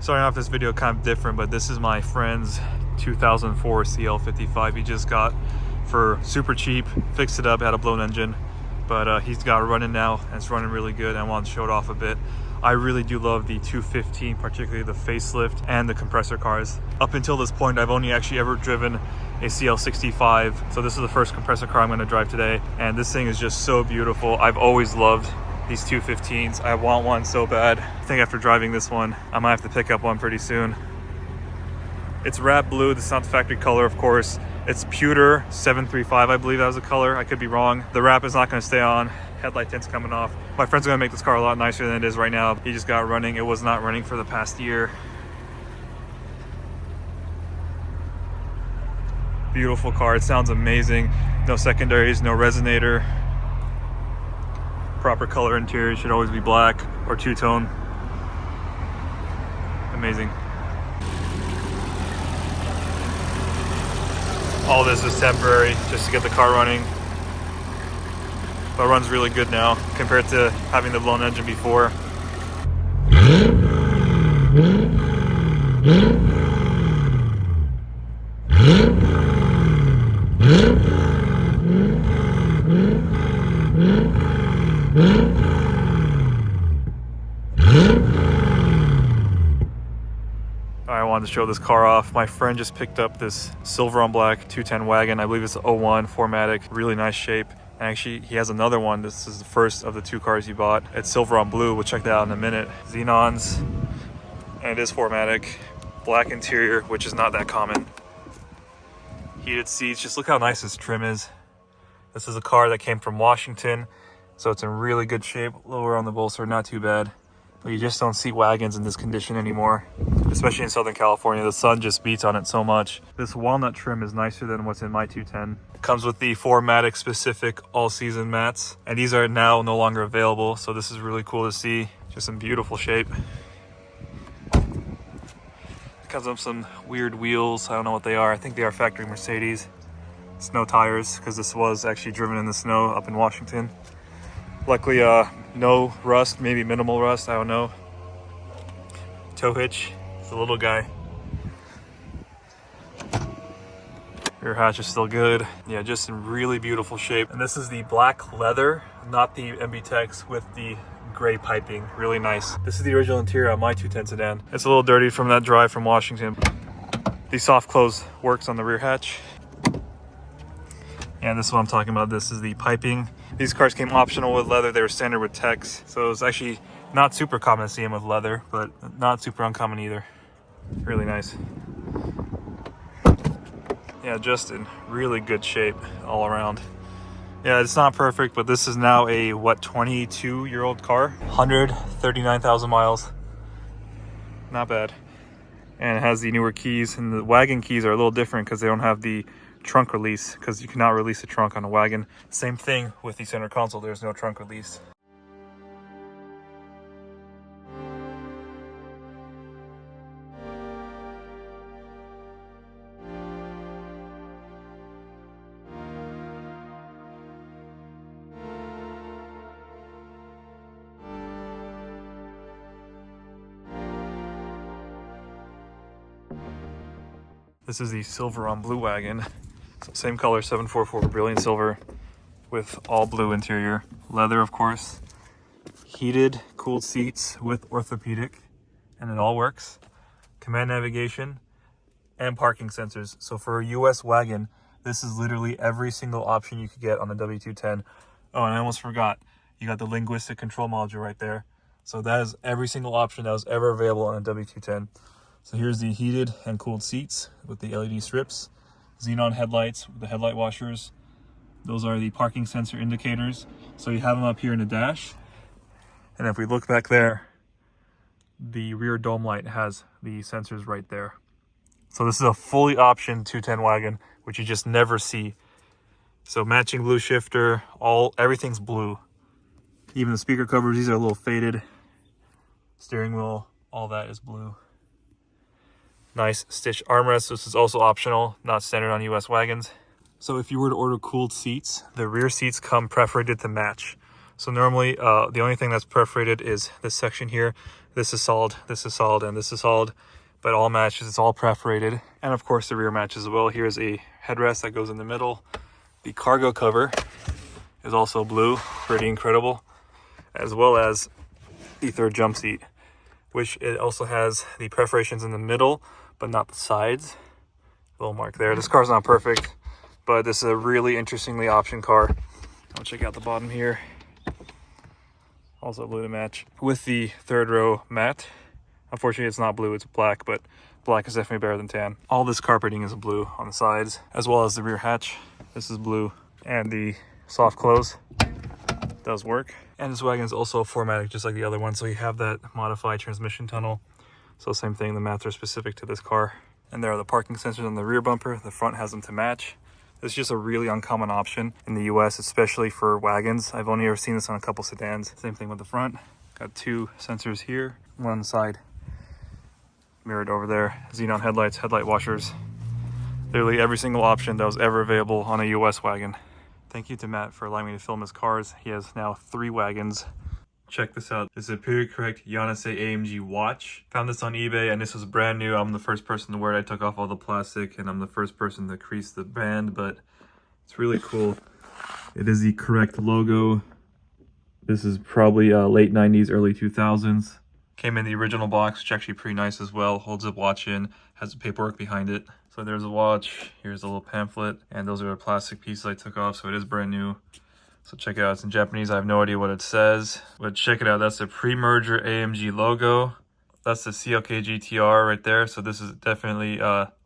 Starting off this video kind of different, but this is my friend's 2004 CL55 he just got for super cheap. Fixed it up, had a blown engine, but he's got it running now and it's running really good. I wanted to show it off a bit. I really do love the 215, particularly the facelift and the compressor cars. Up until this point, I've only actually ever driven a CL65, so this is the first compressor car I'm going to drive today, and this thing is just so beautiful. I've always loved these 215s. I want one so bad. I think after driving this one, I might have to pick up one pretty soon. It's wrap blue. This is not the factory color, of course. It's pewter 735, I believe that was the color. I could be wrong. The wrap is not going to stay on. Headlight tint's coming off. My friend's going to make this car a lot nicer than it is right now. He just got running. It was not running for the past year. Beautiful car. It sounds amazing. No secondaries, no resonator. Proper color interior. Should always be black or two-tone. Amazing. All this is temporary just to get the car running. But it runs really good now compared to having the blown engine before. I wanted to show this car off. My friend just picked up this silver on black 210 wagon. I believe it's 01 4MATIC, really nice shape. And actually, he has another one. This is the first of the two cars he bought. It's silver on blue. We'll check that out in a minute. Xenons, and it is 4MATIC. Black interior, which is not that common. Heated seats. Just look how nice this trim is. This is a car that came from Washington, so it's in really good shape. Lower on the bolster, not too bad. But you just don't see wagons in this condition anymore, especially in Southern California. The sun just beats on it so much. This walnut trim is nicer than what's in my 210. It comes with the 4MATIC specific all-season mats, and these are now no longer available, so this is really cool to see. Just in beautiful shape. It comes with some weird wheels. I don't know what they are. I think they are factory Mercedes. Snow tires, because this was actually driven in the snow up in Washington. Luckily, no rust, maybe minimal rust, I don't know. Tow hitch, it's a little guy. Rear hatch is still good. Yeah, just in really beautiful shape. And this is the black leather, not the MB-Tex with the gray piping. Really nice. This is the original interior on my 210 sedan. It's a little dirty from that drive from Washington. The soft close works on the rear hatch. And this is what I'm talking about. This is the piping. These cars came optional with leather. They were standard with Tex. So it's actually not super common to see them with leather, but not super uncommon either. Really nice. Yeah, just in really good shape all around. Yeah, it's not perfect, but this is now a, what, 22-year-old car? 139,000 miles. Not bad. And it has the newer keys, and the wagon keys are a little different because they don't have the trunk release, because you cannot release a trunk on a wagon. Same thing with the center console, there's no trunk release. This is the silver on blue wagon. Same color, 744 brilliant silver with all blue interior. Leather, of course. Heated, cooled seats with orthopedic, and it all works. Command navigation and parking sensors. So for a US wagon, this is literally every single option you could get on the W210. Oh, and I almost forgot. You got the linguistic control module right there. So that is every single option that was ever available on a W210. So here's the heated and cooled seats with the LED strips. Xenon headlights with the headlight washers. Those are the parking sensor indicators. So you have them up here in the dash. And if we look back there, the rear dome light has the sensors right there. So this is a fully optioned 210 wagon, which you just never see. So matching blue shifter, everything's blue. Even the speaker covers, these are a little faded. Steering wheel, all that is blue. Nice stitched armrest. This is also optional, not standard on US wagons. So if you were to order cooled seats, the rear seats come perforated to match. So normally the only thing that's perforated is this section here. This is solid, this is solid, and this is solid, but all matches. It's all perforated. And of course the rear matches as well. Here's a headrest that goes in the middle. The cargo cover is also blue, pretty incredible, as well as the third jump seat, which it also has the perforations in the middle, but not the sides. Little mark there. This car's not perfect, but this is a really interestingly optioned car. I'll check out the bottom here. Also blue to match with the third row matte. Unfortunately, it's not blue, it's black, but black is definitely better than tan. All this carpeting is blue on the sides, as well as the rear hatch. This is blue, and the soft close does work. And this wagon is also 4MATIC, just like the other one, so you have that modified transmission tunnel. So same thing, the mats are specific to this car. And there are the parking sensors on the rear bumper. The front has them to match. This is just a really uncommon option in the US, especially for wagons. I've only ever seen this on a couple sedans. Same thing with the front. Got two sensors here, one on the side, mirrored over there. Xenon headlights, headlight washers. Literally every single option that was ever available on a US wagon. Thank you to Matt for allowing me to film his cars. He has now 3 wagons. Check this out. This is a period correct Yanase AMG watch. Found this on eBay and this was brand new. I'm the first person to wear it. I took off all the plastic and I'm the first person to crease the band, but it's really cool. It is the correct logo. This is probably late 90s, early 2000s. Came in the original box, which is actually pretty nice as well. Holds up watch in, has the paperwork behind it. So there's a watch, here's a little pamphlet, and those are the plastic pieces I took off, so it is brand new. So check it out, it's in Japanese, I have no idea what it says. But check it out, that's the pre-merger AMG logo. That's the CLK GTR right there, so this is definitely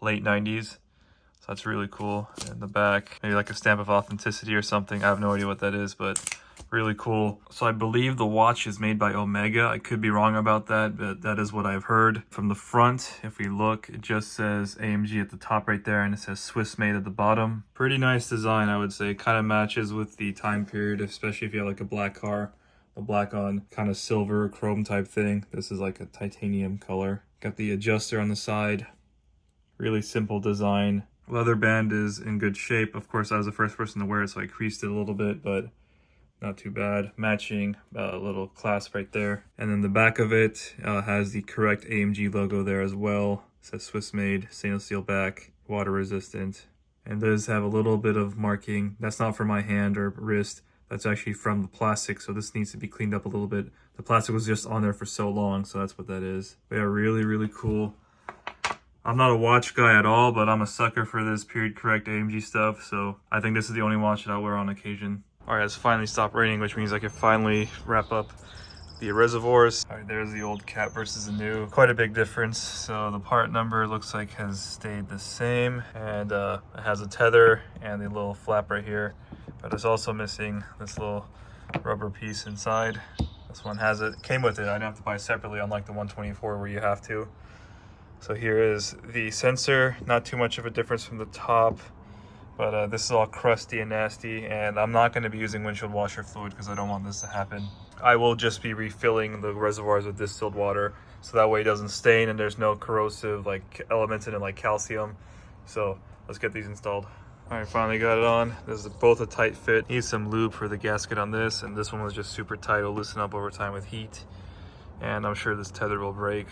late 90s. So that's really cool. In the back, maybe like a stamp of authenticity or something, I have no idea what that is, but really cool. So I believe the watch is made by Omega. I could be wrong about that, but that is what I've heard. From the front, if we look, it just says AMG at the top right there, and it says Swiss made at the bottom. Pretty nice design, I would say. Kind of matches with the time period, especially if you have like a black car, a black on kind of silver chrome type thing. This is like a titanium color. Got the adjuster on the side. Really simple design. Leather band is in good shape. Of course, I was the first person to wear it, so I creased it a little bit, but not too bad. Matching little clasp right there. And then the back of it has the correct AMG logo there as well. It says Swiss made, stainless steel back, water resistant. And does have a little bit of marking. That's not for my hand or wrist. That's actually from the plastic, so this needs to be cleaned up a little bit. The plastic was just on there for so long, so that's what that is. But yeah, really, really cool. I'm not a watch guy at all, but I'm a sucker for this period correct AMG stuff, so I think this is the only watch that I'll wear on occasion. All right, it's finally stopped raining, which means I can finally wrap up the reservoirs. All right, there's the old cap versus the new. Quite a big difference. So the part number looks like has stayed the same, and it has a tether and the little flap right here, but it's also missing this little rubber piece inside. This one has it. Came with it. I didn't have to buy it separately, unlike the 124 where you have to. So here is the sensor. Not too much of a difference from the top. But this is all crusty and nasty, and I'm not going to be using windshield washer fluid because I don't want this to happen. I will just be refilling the reservoirs with distilled water, so that way it doesn't stain and there's no corrosive like elements in it like calcium. So let's get these installed. All right, finally got it on. This is both a tight fit. Need some lube for the gasket on this, and this one was just super tight. It'll loosen up over time with heat, and I'm sure this tether will break.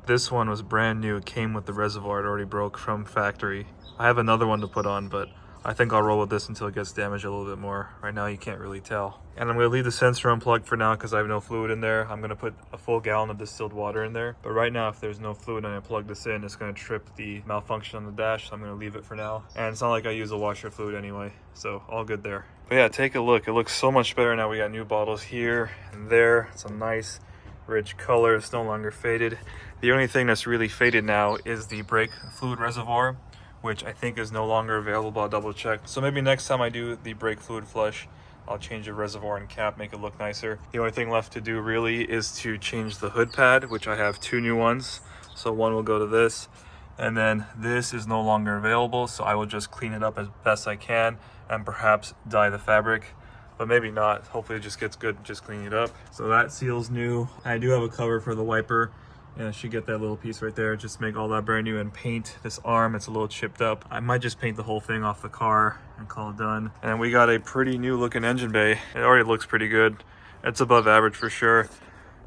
This one was brand new. It came with the reservoir. It already broke from factory. I have another one to put on, but I think I'll roll with this until it gets damaged a little bit more. Right now you can't really tell. And I'm going to leave the sensor unplugged for now because I have no fluid in there. I'm going to put a full gallon of distilled water in there. But right now if there's no fluid and I plug this in, it's going to trip the malfunction on the dash. So I'm going to leave it for now. And it's not like I use a washer fluid anyway. So all good there. But yeah, take a look. It looks so much better now. We got new bottles here and there. It's a nice rich color. It's no longer faded. The only thing that's really faded now is the brake fluid reservoir, which I think is no longer available. I'll double check. So maybe next time I do the brake fluid flush, I'll change the reservoir and cap, make it look nicer. The only thing left to do really is to change the hood pad, which I have 2 new ones. So one will go to this, and then this is no longer available. So I will just clean it up as best I can and perhaps dye the fabric, but maybe not. Hopefully it just gets good just cleaning it up. So that seal's new. I do have a cover for the wiper, and I should get that little piece right there. Just make all that brand new and paint this arm. It's a little chipped up. I might just paint the whole thing off the car and call it done. And we got a pretty new looking engine bay. It already looks pretty good. It's above average for sure.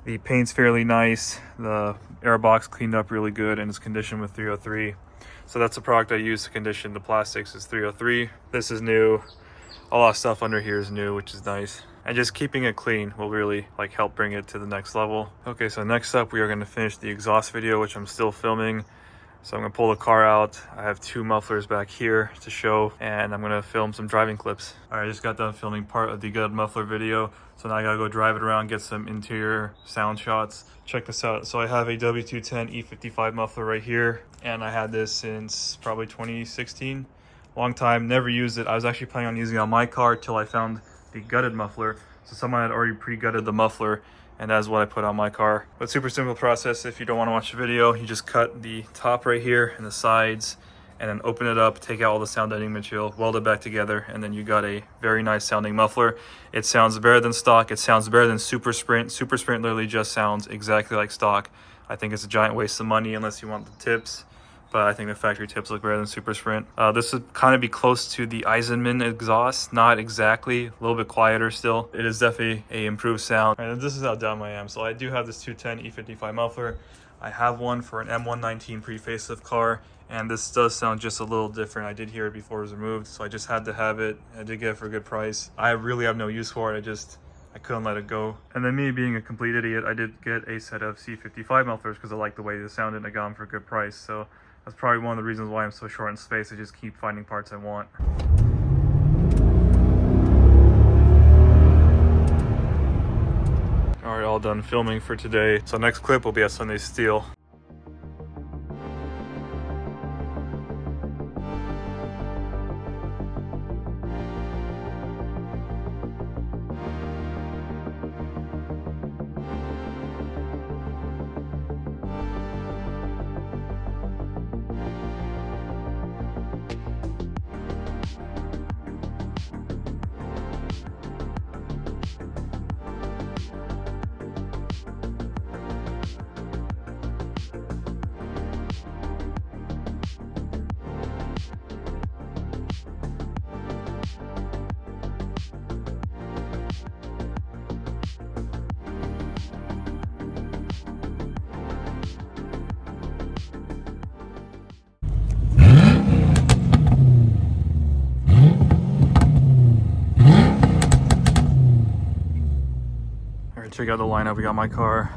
The paint's fairly nice. The air box cleaned up really good and is conditioned with 303. So that's the product I use to condition the plastics, is 303. This is new. A lot of stuff under here is new, which is nice. And just keeping it clean will really like help bring it to the next level. Okay, so next up we are going to finish the exhaust video, which I'm still filming. So I'm going to pull the car out. I have 2 mufflers back here to show, and I'm going to film some driving clips. All right, I just got done filming part of the gutted muffler video. So now I got to go drive it around, get some interior sound shots. Check this out. So I have a W210 E55 muffler right here, and I had this since probably 2016. Long time, never used it. I was actually planning on using it on my car till I found the gutted muffler. So someone had already pre-gutted the muffler, and that's what I put on my car. But super simple process. If you don't want to watch the video, you just cut the top right here and the sides, and then open it up, take out all the sound deadening material, weld it back together, and then you got a very nice sounding muffler. It sounds better than stock. It sounds better than Super Sprint. Super Sprint literally just sounds exactly like stock. I think it's a giant waste of money unless you want the tips, but I think the factory tips look better than Super Sprint. This would kind of be close to the Eisenman exhaust, not exactly, a little bit quieter still. It is definitely a improved sound. And this is how dumb I am. So I do have this 210 E55 muffler. I have one for an M119 pre-facelift car, and this does sound just a little different. I did hear it before it was removed, so I just had to have it. I did get it for a good price. I really have no use for it. I couldn't let it go. And then me being a complete idiot, I did get a set of C55 mufflers because I like the way they sounded and I got them for a good price. So that's probably one of the reasons why I'm so short in space. I just keep finding parts I want. All right, all done filming for today. So next clip will be at Sunday Steel. Check out the lineup. We got my car,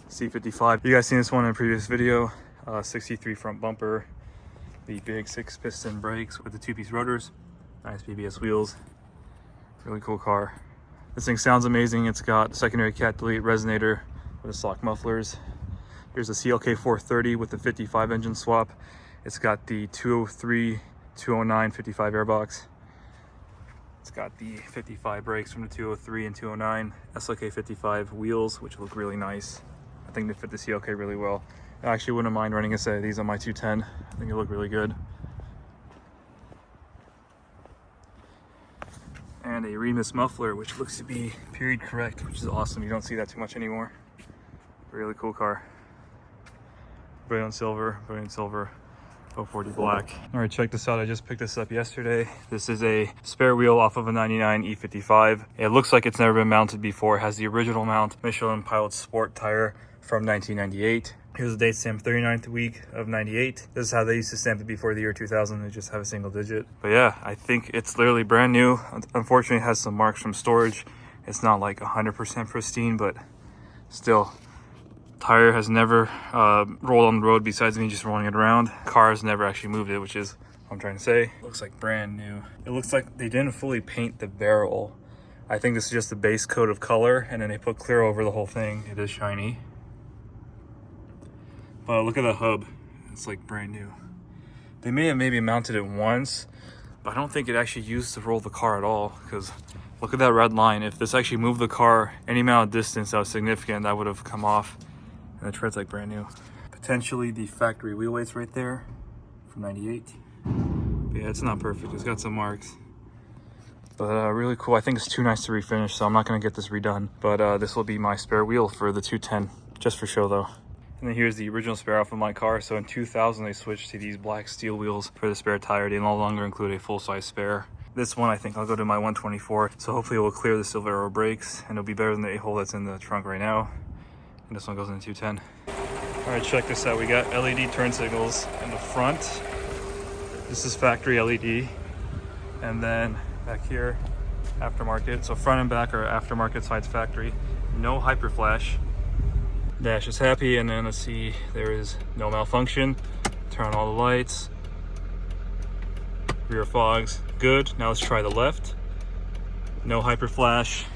C55. You guys seen this one in a previous video. 63 front bumper, the big 6-piston brakes with the 2-piece rotors, nice BBS wheels. Really cool car. This thing sounds amazing. It's got secondary cat delete resonator with the stock mufflers. Here's the CL55 with the 55 engine swap. It's got the 203, 209, 55 airbox. It's got the 55 brakes from the 203 and 209, SLK55 wheels, which look really nice. I think they fit the CLK really well. I actually wouldn't mind running a set of these on my 210. I think they look really good. And a Remus muffler, which looks to be period correct, which is awesome. You don't see that too much anymore. Really cool car. Brilliant silver, 040 black. All right, check this out. I just picked this up yesterday. This is a spare wheel off of a 99 E55. It looks like it's never been mounted before. It has the original mount, Michelin Pilot Sport tire from 1998. Here's the date stamp, 39th week of 98. This is how they used to stamp it before the year 2000. They just have a single digit. But yeah, I think it's literally brand new. Unfortunately, it has some marks from storage. It's not like 100% pristine, but still. Tire has never rolled on the road besides me just rolling it around. Car has never actually moved it, which is what I'm trying to say. Looks like brand new. It looks like they didn't fully paint the barrel. I think this is just the base coat of color, and then they put clear over the whole thing. It is shiny. But look at the hub. It's like brand new. They may have maybe mounted it once, but I don't think it actually used to roll the car at all, because look at that red line. If this actually moved the car any amount of distance that was significant, that would have come off. And the tread's like brand new. Potentially the factory wheel weights right there from 98. But yeah, it's not perfect. It's got some marks. But really cool. I think it's too nice to refinish, so I'm not going to get this redone. But this will be my spare wheel for the 210, just for show though. And then here's the original spare off of my car. So in 2000, they switched to these black steel wheels for the spare tire. They no longer include a full-size spare. This one, I think I'll go to my 124. So hopefully it will clear the Silvero brakes, and it'll be better than the 8-hole that's in the trunk right now. and this one goes in the 210. All right, check this out. We got LED turn signals in the front. This is factory LED, and then back here, aftermarket. So front and back are aftermarket, sides factory. No hyper flash. Dash is happy, and then let's see, there is no malfunction. Turn on all the lights. Rear fogs, good. Now let's try the left. No hyper flash.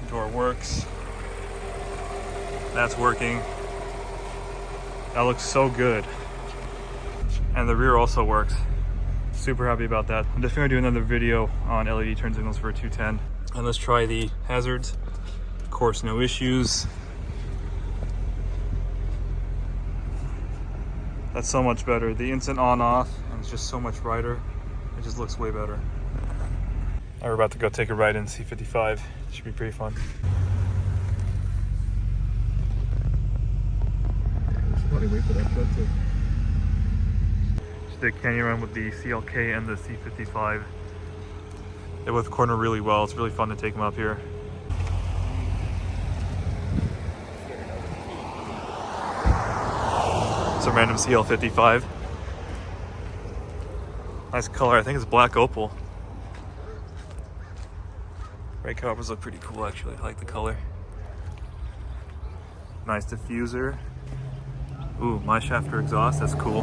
Door works. That's working. That looks so good. And the rear also works. Super happy about that. I'm definitely gonna do another video on LED turn signals for a 210. And let's try the hazards. Of course, no issues. That's so much better. The instant on off, and it's just so much brighter. It just looks way better. Now we're about to go take a ride in C55. It should be pretty fun. Wait for that shot too. Just did a canyon run with the CLK and the C55. They both corner really well. It's really fun to take them up here. It's a random CL55. Nice color. I think it's black opal. Brake calipers look pretty cool actually. I like the color. Nice diffuser. Ooh, my shafter exhaust. That's cool.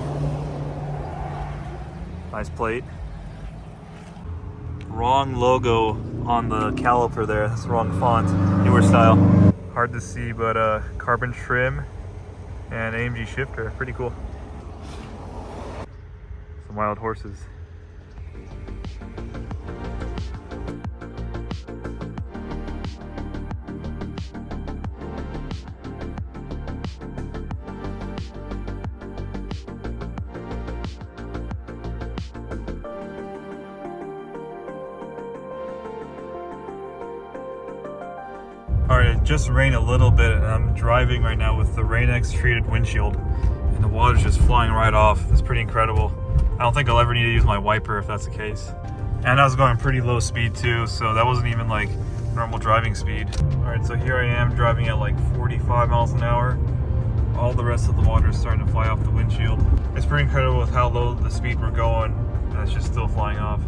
Nice plate. Wrong logo on the caliper there. That's the wrong font. Newer style. Hard to see, but carbon trim and AMG shifter. Pretty cool. Some wild horses. Alright, it just rained a little bit and I'm driving right now with the Rain-X treated windshield and the water's just flying right off. That's pretty incredible. I don't think I'll ever need to use my wiper if that's the case. And I was going pretty low speed too, so that wasn't even like normal driving speed. Alright, so here I am driving at like 45 miles an hour. All the rest of the water is starting to fly off the windshield. It's pretty incredible with how low the speed we're going and it's just still flying off.